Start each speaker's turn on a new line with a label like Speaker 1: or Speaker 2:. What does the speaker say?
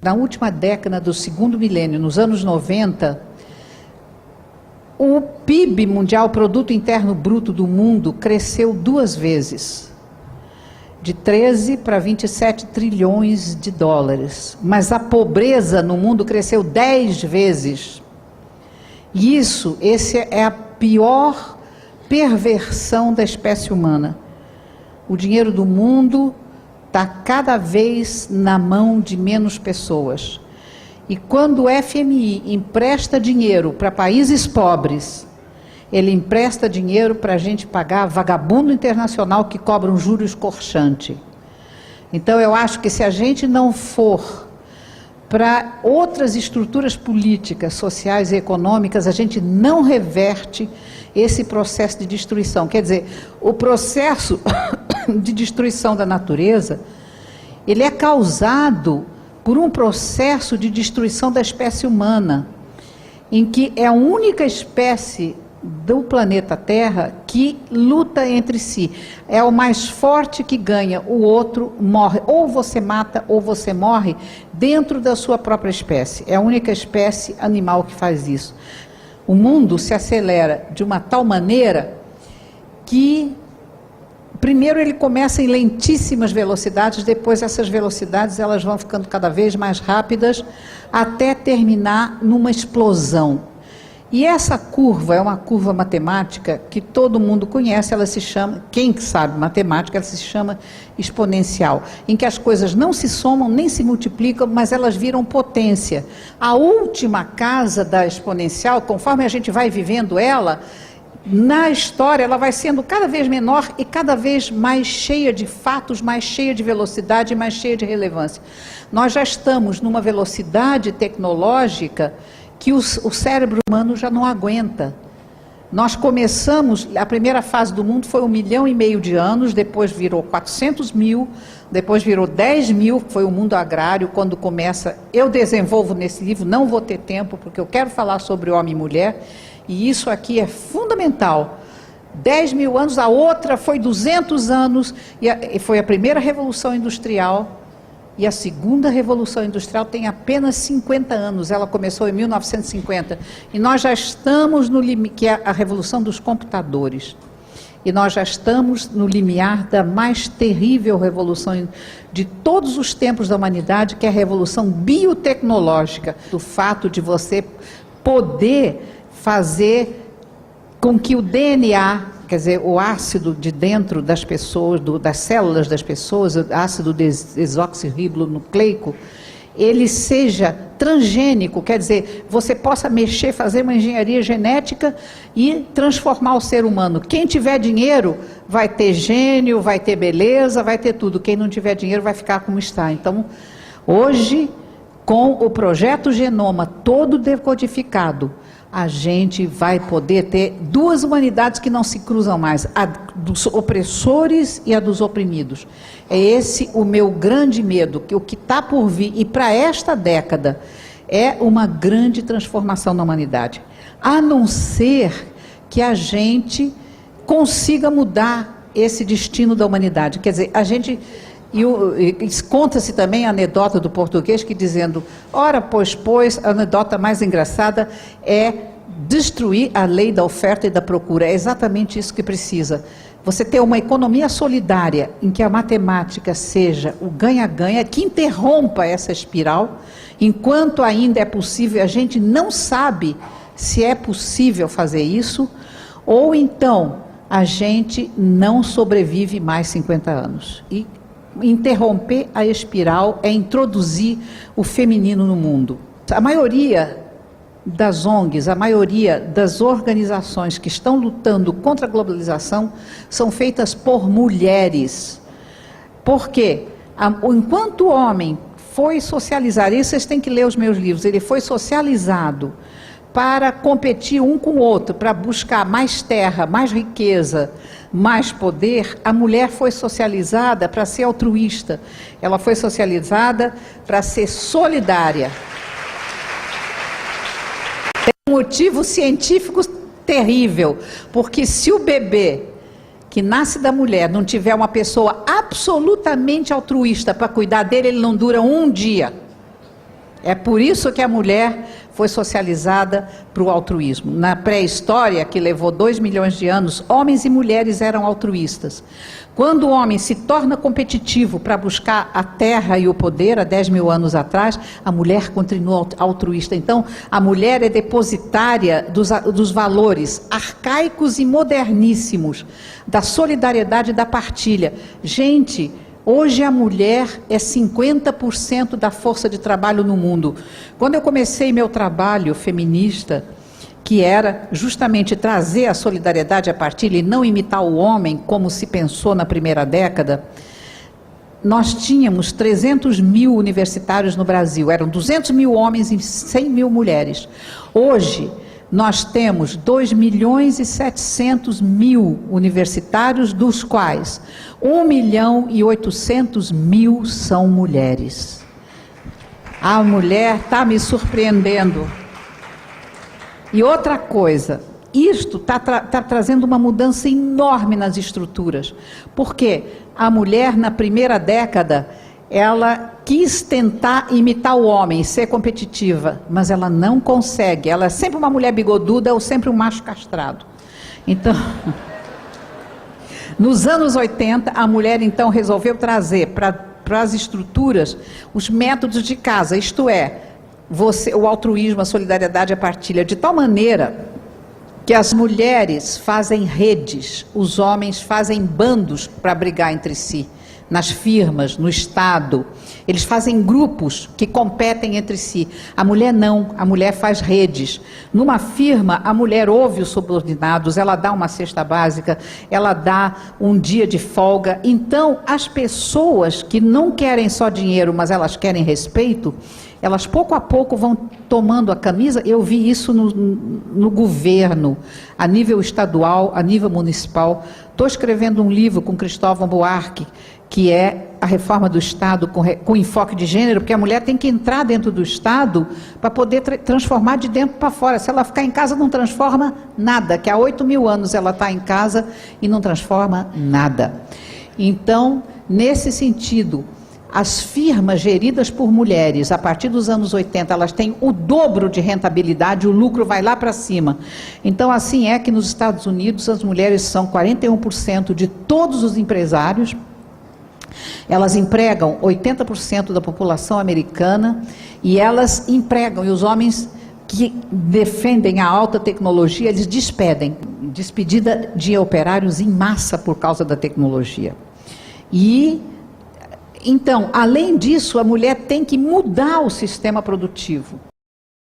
Speaker 1: Na última década do segundo milênio, nos anos 90, o PIB mundial, o Produto Interno Bruto do mundo, cresceu 2 vezes, de 13 para 27 trilhões de dólares. Mas a pobreza no mundo cresceu 10 vezes. E essa é a pior perversão da espécie humana. O dinheiro do mundo está cada vez na mão de menos pessoas. E quando o FMI empresta dinheiro para países pobres, ele empresta dinheiro para a gente pagar vagabundo internacional que cobra um juro escorchante. Então eu acho que se a gente não for para outras estruturas políticas, sociais e econômicas, a gente não reverte esse processo de destruição. Quer dizer, o processo de destruição da natureza, ele é causado por um processo de destruição da espécie humana, em que é a única espécie do planeta Terra que luta entre si. É o mais forte que ganha, o outro morre. Ou você mata ou você morre dentro da sua própria espécie. É a única espécie animal que faz isso. O mundo se acelera de uma tal maneira que primeiro ele começa em lentíssimas velocidades, depois essas velocidades elas vão ficando cada vez mais rápidas até terminar numa explosão. E essa curva é uma curva matemática que todo mundo conhece, ela se chama, quem sabe matemática, ela se chama exponencial, em que as coisas não se somam nem se multiplicam, mas elas viram potência. A última casa da exponencial, conforme a gente vai vivendo ela, na história ela vai sendo cada vez menor e cada vez mais cheia de fatos, mais cheia de velocidade, mais cheia de relevância. Nós já estamos numa velocidade tecnológica que o cérebro humano já não aguenta. Nós começamos, a primeira fase do mundo foi 1,5 milhão de anos, depois virou 400 mil, depois virou 10 mil, foi o mundo agrário, quando começa, eu desenvolvo nesse livro, não vou ter tempo, porque eu quero falar sobre homem e mulher, e isso aqui é fundamental. 10 mil anos, a outra foi 200 anos, e foi a primeira revolução industrial, e a segunda revolução industrial tem apenas 50 anos, ela começou em 1950, e nós já estamos no limite, que é a revolução dos computadores, e nós já estamos no limiar da mais terrível revolução de todos os tempos da humanidade, que é a revolução biotecnológica, do fato de você poder fazer com que o DNA, quer dizer, o ácido de dentro das pessoas, das células das pessoas, o ácido desoxirribonucleico, ele seja transgênico, quer dizer, você possa mexer, fazer uma engenharia genética e transformar o ser humano. Quem tiver dinheiro vai ter gênio, vai ter beleza, vai ter tudo. Quem não tiver dinheiro vai ficar como está. Então, hoje, com o projeto Genoma todo decodificado, a gente vai poder ter 2 humanidades que não se cruzam mais, a dos opressores e a dos oprimidos. É esse o meu grande medo, que o que está por vir, e para esta década, é uma grande transformação na humanidade. A não ser que a gente consiga mudar esse destino da humanidade. Quer dizer, a gente... E conta-se também a anedota do português que dizendo, ora pois, a anedota mais engraçada é destruir a lei da oferta e da procura. É exatamente isso que precisa. Você ter uma economia solidária em que a matemática seja o ganha-ganha, que interrompa essa espiral, enquanto ainda é possível, a gente não sabe se é possível fazer isso, ou então a gente não sobrevive mais 50 anos. E interromper a espiral é introduzir o feminino no mundo. A maioria das ONGs, a maioria das organizações que estão lutando contra a globalização são feitas por mulheres. Por quê? Enquanto o homem foi socializado, e vocês têm que ler os meus livros, ele foi socializado para competir um com o outro, para buscar mais terra, mais riqueza, mais poder, a mulher foi socializada para ser altruísta, ela foi socializada para ser solidária. Tem um motivo científico terrível, porque se o bebê que nasce da mulher não tiver uma pessoa absolutamente altruísta para cuidar dele, ele não dura um dia. É por isso que a mulher foi socializada para o altruísmo. Na pré-história, que levou 2 milhões de anos, homens e mulheres eram altruístas. Quando o homem se torna competitivo para buscar a terra e o poder, há 10 mil anos atrás, a mulher continua altruísta. Então, a mulher é depositária dos valores arcaicos e moderníssimos, da solidariedade e da partilha. Gente, hoje a mulher é 50% da força de trabalho no mundo. Quando eu comecei meu trabalho feminista, que era justamente trazer a solidariedade, a partilha e não imitar o homem, como se pensou na primeira década, nós tínhamos 300 mil universitários no Brasil, eram 200 mil homens e 100 mil mulheres. Hoje, nós temos 2 milhões e 700 mil universitários, dos quais 1 milhão e 800 mil são mulheres. A mulher está me surpreendendo. E outra coisa, isto está trazendo uma mudança enorme nas estruturas, porque a mulher na primeira década, ela quis tentar imitar o homem, ser competitiva, mas ela não consegue, ela é sempre uma mulher bigoduda ou sempre um macho castrado. Então, nos anos 80, a mulher então resolveu trazer para as estruturas os métodos de casa, isto é, o altruísmo, a solidariedade, a partilha, de tal maneira que as mulheres fazem redes, os homens fazem bandos para brigar entre si, nas firmas, no Estado. Eles fazem grupos que competem entre si. A mulher não, a mulher faz redes. Numa firma, a mulher ouve os subordinados, ela dá uma cesta básica, ela dá um dia de folga. Então, as pessoas que não querem só dinheiro, mas elas querem respeito, elas pouco a pouco vão tomando a camisa. Eu vi isso no governo, a nível estadual, a nível municipal. Estou escrevendo um livro com Cristóvão Buarque, que é a reforma do Estado com enfoque de gênero, porque a mulher tem que entrar dentro do Estado para poder transformar de dentro para fora. Se ela ficar em casa, não transforma nada, que há 8 mil anos ela está em casa e não transforma nada. Então, nesse sentido, as firmas geridas por mulheres, a partir dos anos 80, elas têm o dobro de rentabilidade, o lucro vai lá para cima. Então, assim é que nos Estados Unidos as mulheres são 41% de todos os empresários, elas empregam 80% da população americana e elas empregam, e os homens que defendem a alta tecnologia, eles despedida de operários em massa por causa da tecnologia. E então, além disso, a mulher tem que mudar o sistema produtivo.